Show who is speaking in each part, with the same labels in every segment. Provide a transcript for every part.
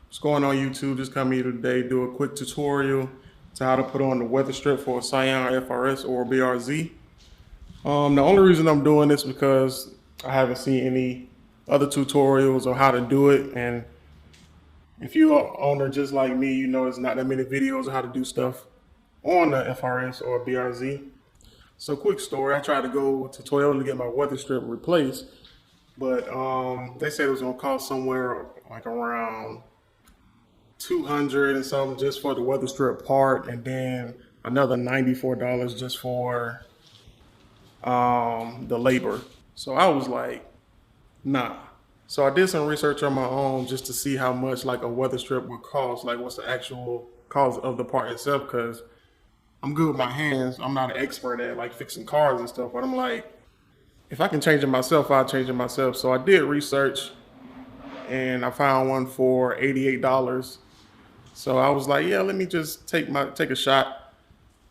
Speaker 1: What's going on YouTube? Just coming here today, do a quick tutorial to how to put on the weather strip for a Scion FRS or BRZ. The only reason I'm doing this because I haven't seen any other tutorials on how to do it, and if you're an owner just like me, you know there's not that many videos on how to do stuff on the FRS or BRZ. So quick story, I tried to go to Toyota to get my weather strip replaced, but they said it was gonna cost somewhere like around 200 and something just for the weather strip part, and then another $94 just for the labor. So I was like, nah. So I did some research on my own just to see how much like a weather strip would cost, like what's the actual cost of the part itself, because I'm good with my hands. I'm not an expert at like fixing cars and stuff, but I'm like, if I can change it myself, I'll change it myself. So I did research and I found one for $88. So I was like, yeah, let me just take a shot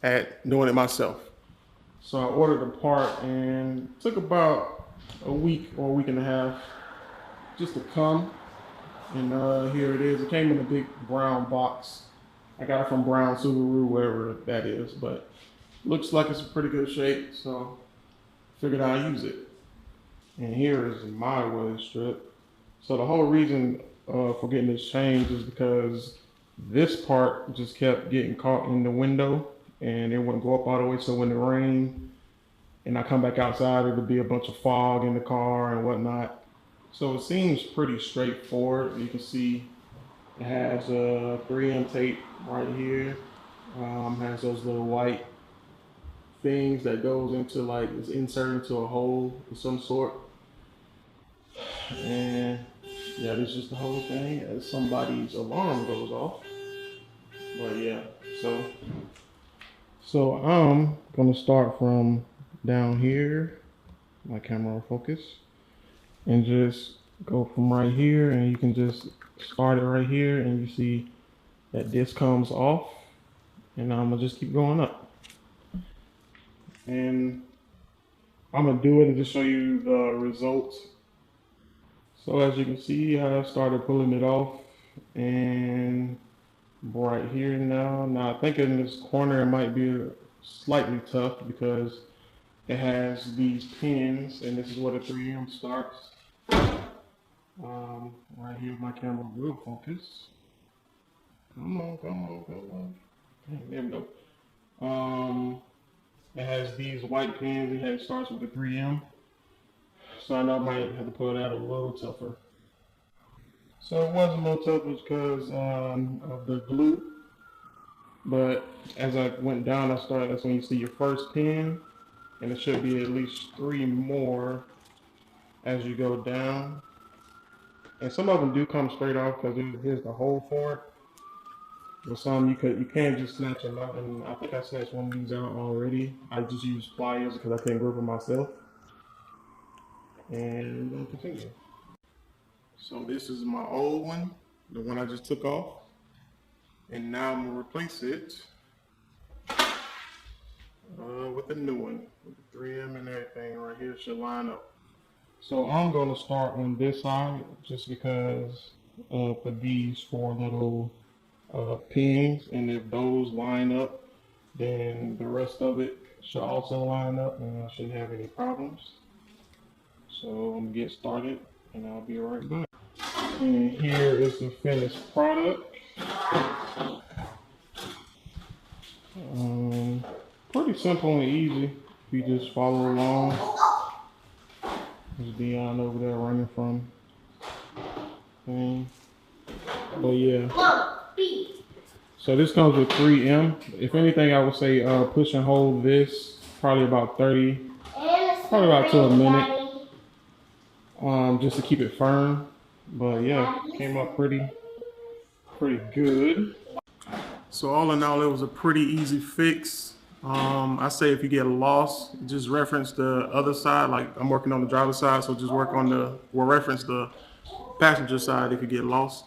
Speaker 1: at doing it myself. So I ordered a part and it took about a week or a week and a half just to come. And here it is. It came in a big brown box. I got it from Brown Subaru, wherever that is, but looks like it's in pretty good shape. So figured I'd use it. And here is my weather strip. So the whole reason for getting this changed is because this part just kept getting caught in the window and it wouldn't go up all the way. So when it rained and I come back outside, it would be a bunch of fog in the car and whatnot. So it seems pretty straightforward. You can see it has a 3M tape right here. Has those little white things that goes into like, it's inserted into a hole of some sort. And yeah, this is just the whole thing as somebody's alarm goes off. But yeah, so I'm gonna start from down here, my camera will focus, and just go from right here, and you can just start it right here, and you see that this comes off, and I'm gonna just keep going up. And I'm gonna do it and just show you the results. So as you can see, I started pulling it off, and right here now. Now I think in this corner it might be slightly tough because it has these pins, and this is where the 3M starts. Right here my camera will focus. Come on, come on, come on. There we go. It has these white pins, it starts with the 3M. So I know I might have to pull that a little tougher. So it was a little tougher because of the glue. But as I went down, that's when you see your first pin, and it should be at least 3 more as you go down. And some of them do come straight off because here's the hole for it. But some you can't just snatch them out, and I think I snatched one of these out already. I just used pliers because I couldn't grip it myself. And we're gonna continue. So this is my old one, the one I just took off, and now I'm gonna replace it with a new one with the 3M and everything. Right here should line up. So I'm gonna start on this side just because for these 4 little pins, and if those line up, then the rest of it should also line up, and I shouldn't have any problems. So I'm gonna get started, and I'll be right back. And here is the finished product. Pretty simple and easy if you just follow along. There's Dion over there running from thing. But yeah. So this comes with 3M. If anything, I would say push and hold this probably about 30, probably about to a minute, just to keep it firm. But yeah, came up pretty good. So all in all, it was a pretty easy fix. I say if you get lost, just reference the other side. Like I'm working on the driver's side, so just reference the passenger side if you get lost.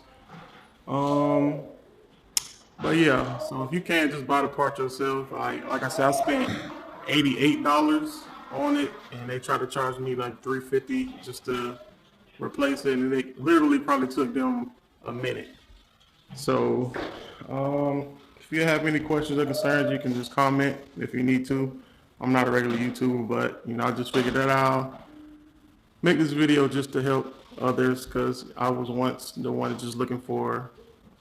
Speaker 1: But yeah, so if you can't just buy the part yourself, like I said, I spent $88 on it, and they tried to charge me like $350 just to replace it, and it literally probably took them a minute. So, if you have any questions or concerns, you can just comment if you need to. I'm not a regular YouTuber, but I just figured that I'll make this video just to help others because I was once the one just looking for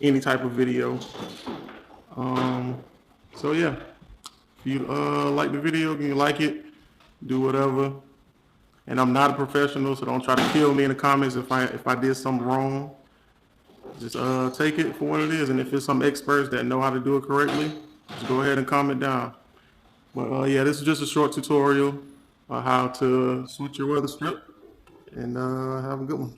Speaker 1: any type of video. So yeah, if you like the video, you like it, do whatever. And I'm not a professional, so don't try to kill me in the comments if I did something wrong. Just take it for what it is, and if it's some experts that know how to do it correctly, just go ahead and comment down. But yeah, this is just a short tutorial on how to switch your weather strip, and have a good one.